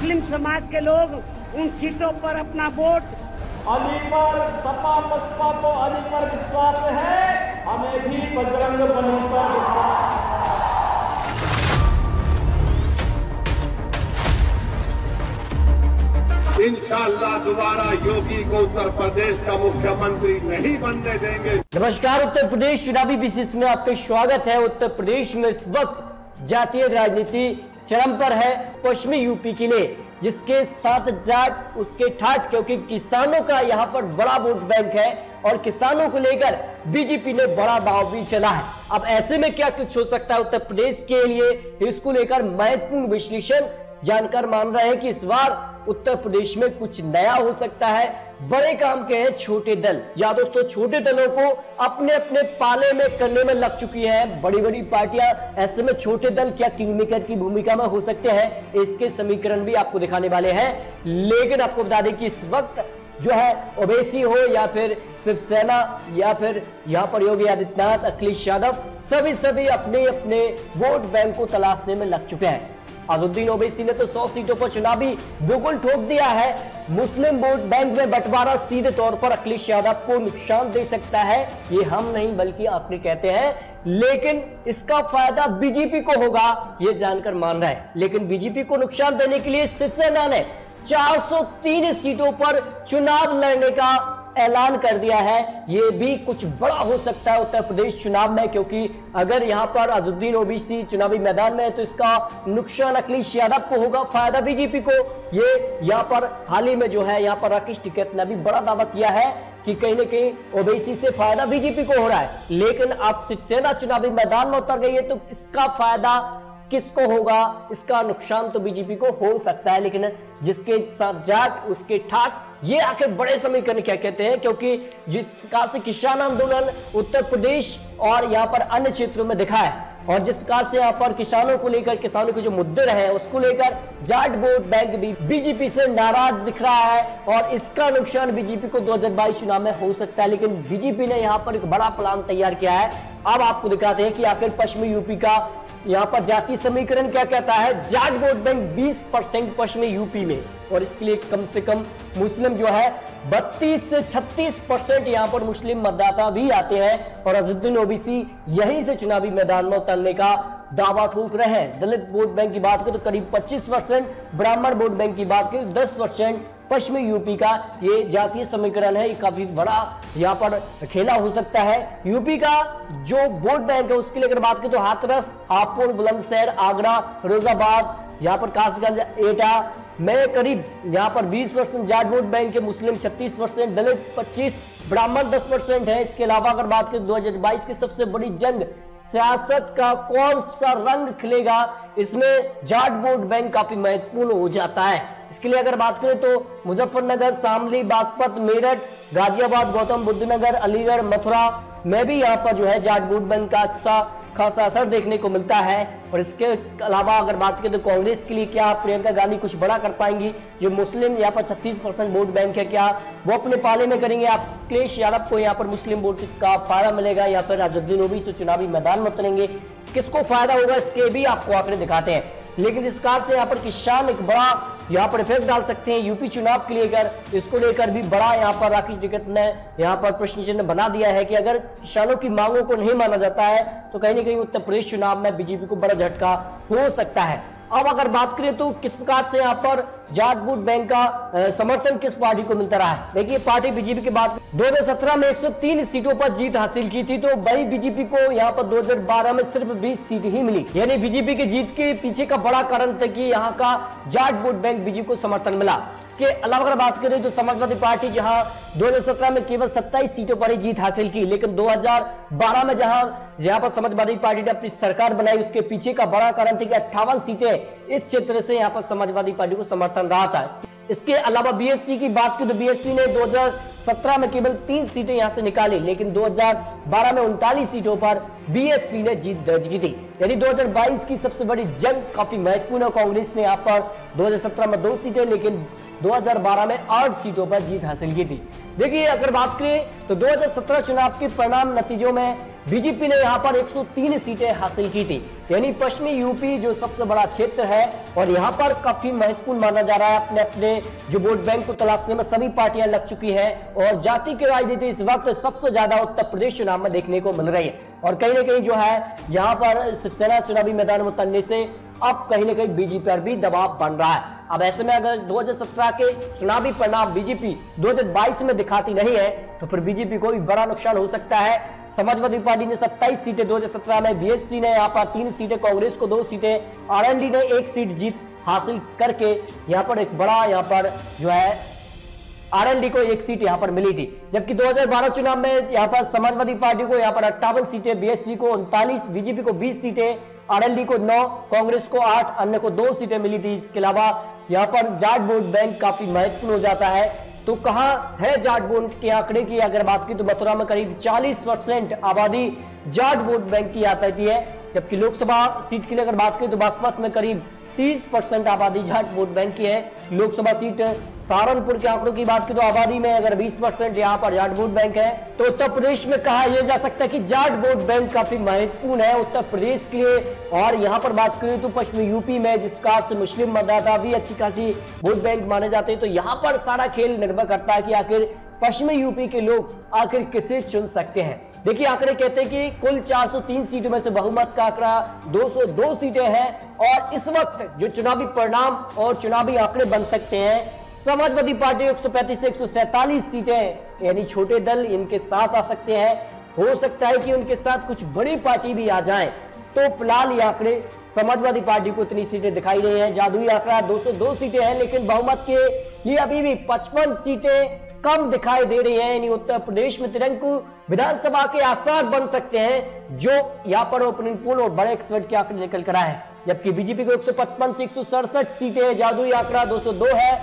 मुस्लिम समाज के लोग उन सीटों पर अपना वोट अली पर सपा बसपा को अली पर विश्वास है, हमें भी बजरंग बली पर विश्वास है। इंशाअल्लाह दोबारा योगी को उत्तर प्रदेश का मुख्यमंत्री नहीं बनने देंगे। नमस्कार, उत्तर प्रदेश चुनावी विशेष में आपका स्वागत है। उत्तर प्रदेश में इस वक्त जातीय राजनीति चरम पर है। पश्चिमी यूपी के लिए जिसके साथ जाट उसके ठाठ, क्योंकि किसानों का यहाँ पर बड़ा वोट बैंक है और किसानों को लेकर बीजेपी ने बड़ा दांव भी चला है। अब ऐसे में क्या कुछ हो सकता है उत्तर प्रदेश के लिए, इसको लेकर महत्वपूर्ण विश्लेषण जानकर मान रहे हैं कि इस बार उत्तर प्रदेश में कुछ नया हो सकता है। बड़े काम के हैं छोटे दल, या दोस्तों छोटे दलों को अपने अपने पाले में करने में लग चुकी है बड़ी बड़ी पार्टियां। ऐसे में छोटे दल क्या किंग मेकर की भूमिका में हो सकते हैं, इसके समीकरण भी आपको दिखाने वाले हैं। लेकिन आपको बता दें कि इस वक्त जो है ओवैसी हो या फिर शिवसेना या फिर यहाँ पर योगी आदित्यनाथ, अखिलेश यादव, सभी अपने अपने वोट बैंक को तलाशने में लग चुके हैं। अजहरुद्दीन ओवैसी ने तो 100 सीटों पर चुनावी बिगुल ठोक दिया है। मुस्लिम वोट बैंक में बंटवारा सीधे तौर पर अखिलेश यादव को नुकसान दे सकता है, ये हम नहीं बल्कि आपने कहते हैं, लेकिन इसका फायदा बीजेपी को होगा, ये जानकर मान रहा है। लेकिन बीजेपी को नुकसान देने के लिए शिवसेना ने 403 सीटों पर चुनाव लड़ने का ऐलान कर दिया है। यह भी कुछ बड़ा हो सकता है उत्तर प्रदेश चुनाव में, क्योंकि अगर यहां पर अजहरुद्दीन ओवैसी चुनावी मैदान में है तो इसका नुकसान अखिलेश यादव को होगा, फायदा बीजेपी को। ये यहां पर हाल ही में जो है यहां पर राकेश टिकैत ने भी बड़ा दावा किया है कि कहीं ना कहीं ओवैसी से फायदा बीजेपी को हो रहा है। लेकिन अब शिवसेना चुनावी मैदान में उतर गई है तो इसका फायदा किसको होगा, इसका नुकसान तो बीजेपी को हो सकता है। लेकिन जिसके साथ जाट उसके ठाट, ये आखिर बड़े समीकरण क्या कहते हैं, क्योंकि जिस प्रकार से किसान आंदोलन उत्तर प्रदेश और यहाँ पर अन्य क्षेत्रों में दिखा है और जिस प्रकार से यहाँ पर किसानों को लेकर, किसानों के जो मुद्दे रहे उसको लेकर जाट वोट बैंक भी बीजेपी से नाराज दिख रहा है और इसका नुकसान बीजेपी को 2022 चुनाव में हो सकता है। लेकिन बीजेपी ने यहाँ पर एक बड़ा प्लान तैयार किया है। अब आपको दिखाते हैं कि आखिर पश्चिमी यूपी का यहाँ पर जातीय समीकरण क्या कहता है। जाट वोट बैंक 20% पश्चिमी यूपी में, और इसके लिए कम से कम मुस्लिम जो है 32 से 36% यहाँ पर मुस्लिम मतदाता भी आते हैं और अजहरुद्दीन ओवैसी यहीं से चुनावी मैदान में उतरने का दावा ठोक रहे हैं। दलित वोट बैंक की बात करें तो करीब 25%, ब्राह्मण वोट बैंक की बात करें 10%। पश्चिमी यूपी का ये जातीय समीकरण है, ये काफी बड़ा यहाँ पर खेला हो सकता है। यूपी का जो वोट बैंक है उसके लेकर बात करें तो हाथरस, हापुड़, बुलंदशहर, आगरा, फिरोजाबाद, यहाँ पर कासगंज, एटा में करीब यहाँ पर 20% जाट वोट बैंक है, मुस्लिम 36%, दलित 25%, ब्राह्मण 10% है। इसके अलावा अगर बात करें 2022 की सबसे बड़ी जंग सियासत का कौन सा रंग खिलेगा, इसमें जाट वोट बैंक काफी महत्वपूर्ण हो जाता है। इसके लिए अगर बात करें तो मुजफ्फरनगर, शामली, बागपत, मेरठ, गाजियाबाद, गौतम बुद्ध नगर, अलीगढ़, मथुरा में भी यहाँ पर जो है जाट वोट बैंक का अच्छा खासा असर देखने को मिलता है। और इसके अलावा अगर बात करें तो कांग्रेस के लिए क्या प्रियंका गांधी कुछ बड़ा कर पाएंगी, जो मुस्लिम यहाँ पर 36% वोट बैंक है, क्या वो अपने पाले में करेंगे। अखिलेश यादव को यहाँ पर मुस्लिम वोट का फायदा मिलेगा या फिर अजहरुद्दीन ओवैसी चुनावी मैदान में उतरेंगे, किसको फायदा होगा, इसके भी आपको आंकड़े दिखाते हैं। लेकिन इस कार से यहाँ पर किसान एक बड़ा यहाँ पर इफेक्ट डाल सकते हैं यूपी चुनाव के लेकर। इसको लेकर भी बड़ा यहाँ पर राकेश टिकैत ने यहाँ पर प्रश्न चिन्ह बना दिया है कि अगर किसानों की मांगों को नहीं माना जाता है तो कहीं ना कहीं उत्तर प्रदेश चुनाव में बीजेपी को बड़ा झटका हो सकता है। अब अगर बात करें तो किस प्रकार से यहाँ पर जाट वोट बैंक का समर्थन किस पार्टी को मिलता रहा है। देखिए, पार्टी बीजेपी के बाद 2017 में 103 सीटों पर जीत हासिल की थी, तो वही बीजेपी को यहाँ पर 2012 में सिर्फ 20 सीट ही मिली। यानी बीजेपी की जीत के पीछे का बड़ा कारण था कि यहाँ का जाट वोट बैंक बीजेपी को समर्थन मिला। इसके अलावा अगर बात करें तो समाजवादी पार्टी जहां 2017 में केवल 27 सीटों पर ही जीत हासिल की, लेकिन 2012 में जहां पर समाजवादी पार्टी ने अपनी सरकार बनाई, उसके पीछे का बड़ा कारण था कि 58 सीटें इस क्षेत्र से यहां पर समाजवादी पार्टी को समर्थन रहा था। इसके अलावा बीएसपी की बात की तो बीएसपी ने 2017 में केवल 3 सीटें यहां से निकाली, लेकिन 2012 में 39 सीटों पर बीएसपी ने जीत दर्ज की थी। यानी 2022 की सबसे बड़ी जंग काफी महत्वपूर्ण है। कांग्रेस ने यहां पर 2017 में 2 सीटें, लेकिन 2012 में 8 सीटों पर जीत हासिल की थी। देखिए, अगर बात करें तो 2017 चुनाव के परिणाम नतीजों में बीजेपी ने यहां पर 103 सीटें हासिल की थी, यानी पश्चिमी यूपी जो सबसे बड़ा क्षेत्र है और यहाँ पर काफी महत्वपूर्ण माना जा रहा है। अपने अपने जो वोट बैंक को तलाशने में सभी पार्टियां लग चुकी है और जाति की राजनीति इस वक्त सबसे ज्यादा उत्तर प्रदेश चुनाव में देखने को मिल रही है। और कहीं ना कहीं जो है यहाँ पर शिवसेना चुनावी मैदान में उतरने से अब कहीं ना कहीं बीजेपी पर भी दबाव बन रहा है। अब ऐसे में अगर 2017 के चुनावी परिणाम बीजेपी 2022 में दिखाती नहीं है तो फिर बीजेपी को भी बड़ा नुकसान हो सकता है। समाजवादी पार्टी ने 27 सीटें 2017 में, बीएसपी ने यहाँ पर 3 सीटें, कांग्रेस को 2 सीटें, आरएलडी ने 1 सीट जीत हासिल करके यहाँ पर एक बड़ा यहाँ पर जो है आरएलडी को 1 सीट यहाँ पर मिली थी। जबकि 2012 चुनाव में यहाँ पर समाजवादी पार्टी को यहाँ पर 58 सीटें, बीएसपी को 39, बीजेपी को 20 सीटें, आरएलडी को 9, कांग्रेस को 8, अन्य को 2 सीटें मिली थी। इसके अलावा यहाँ पर जाट वोट बैंक काफी महत्वपूर्ण हो जाता है। तो कहां है जाट वोट के आंकड़े की अगर बात की तो मथुरा में करीब 40% आबादी जाट वोट बैंक की आती है। जबकि लोकसभा सीट के लिए अगर बात करें तो बागपत में करीब 30% आबादी जाट वोट बैंक की है। लोकसभा सीट सहारनपुर के आंकड़ों की बात की तो आबादी में अगर 20% यहाँ पर जाट वोट बैंक है। तो उत्तर प्रदेश में कहा यह जा सकता है कि जाट वोट बैंक काफी महत्वपूर्ण है उत्तर प्रदेश के लिए। और यहाँ पर बात करें तो पश्चिमी यूपी में जिस कार से मुस्लिम मतदाता भी अच्छी खासी वोट बैंक माने जाते हैं, तो यहाँ पर सारा खेल निर्भर करता है कि आखिर पश्चिमी यूपी के लोग आखिर किसे चुन सकते हैं। देखिए आंकड़े कहते हैं कि कुल 403 सीटों में से बहुमत का आंकड़ा 202 सीटें हैं और इस वक्त जो चुनावी परिणाम और चुनावी आंकड़े बन सकते हैं, समाजवादी पार्टी 135 से 147 सीटें यानी छोटे दल इनके साथ आ सकते हैं। हो सकता है कि उनके साथ कुछ बड़ी पार्टी भी आ जाए। तो फिलहाल ये आंकड़े समाजवादी पार्टी को इतनी सीटें दिखाई रही हैं, जादुई आंकड़ा 202 सीटें हैं, लेकिन बहुमत के लिए अभी भी 55 सीटें कम दिखाई दे रही हैं। यानी उत्तर प्रदेश में तिरंगु विधानसभा के आसार बन सकते हैं जो यहाँ पर ओपनिंग पोल और बड़े एक्सपर्ट के आंकड़े निकल कर आए हैं। जबकि बीजेपी को 155 से 167 सीटें, जादुई आंकड़ा 202 है,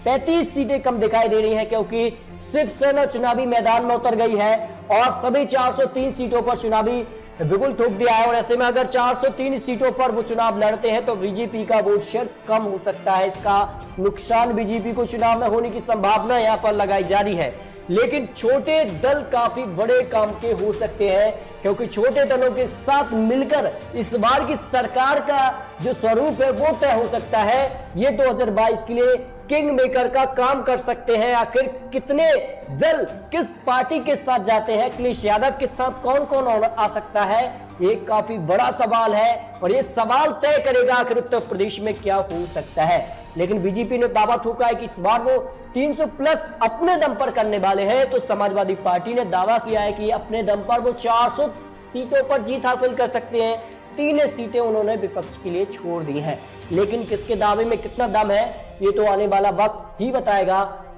35 सीटें कम दिखाई दे रही हैं क्योंकि शिवसेना चुनावी मैदान में उतर गई है और सभी 403 सीटों पर चुनावी बिगुल ठोक दिया है। और ऐसे में अगर 403 सीटों पर वो चुनाव लड़ते हैं तो बीजेपी का वोट शेयर कम हो सकता है। इसका नुकसान बीजेपी को चुनाव में होने की संभावना यहां पर लगाई जा रही है। लेकिन छोटे दल काफी बड़े काम के हो सकते हैं क्योंकि छोटे दलों के साथ मिलकर इस बार की सरकार का जो स्वरूप है वो तय हो सकता है। ये 2022 के लिए किंग मेकर का काम कर सकते हैं। आखिर कितने दल किस पार्टी के साथ जाते हैं, अखिलेश यादव के साथ कौन कौन आ सकता है, ये काफी बड़ा सवाल है और ये सवाल तय करेगा आखिर उत्तर प्रदेश में क्या हो सकता है। लेकिन बीजेपी ने दावा ठोका है कि इस बार वो 300 प्लस अपने दम पर करने वाले हैं। तो समाजवादी पार्टी ने दावा किया है कि अपने दम पर वो 400 सीटों पर जीत हासिल कर सकते हैं। 3 सीटें उन्होंने विपक्ष के लिए छोड़ दी हैं। लेकिन किसके दावे में कितना दम है ये तो आने वाला वक्त ही बताएगा।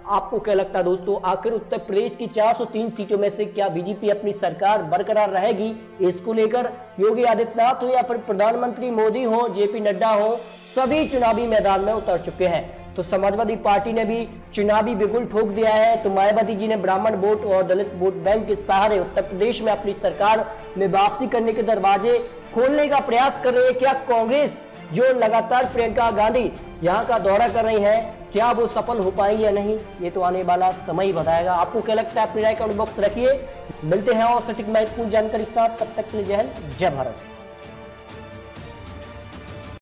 आपको क्या लगता है दोस्तों, आखिर उत्तर प्रदेश की 403 सीटों में से क्या बीजेपी अपनी सरकार बरकरार रहेगी? इसको लेकर योगी आदित्यनाथ हो या फिर प्रधानमंत्री मोदी हो, जेपी नड्डा हो, सभी चुनावी मैदान में उतर चुके हैं। तो समाजवादी पार्टी ने भी चुनावी बिगुल ठोक दिया है। तो मायावती जी ने ब्राह्मण वोट और दलित वोट बैंक के सहारे उत्तर प्रदेश में अपनी सरकार में वापसी करने के दरवाजे खोलने का प्रयास कर रही है। क्या कांग्रेस जो लगातार प्रियंका गांधी यहाँ का दौरा कर रही है, क्या वो सफल हो पाएंगे या नहीं, ये तो आने वाला समय ही बताएगा। आपको क्या लगता है अपनी राय कमेंट बॉक्स रखिए। मिलते हैं और सटीक महत्वपूर्ण जानकारी के साथ, तब तक के लिए जय हिंद, जय भारत।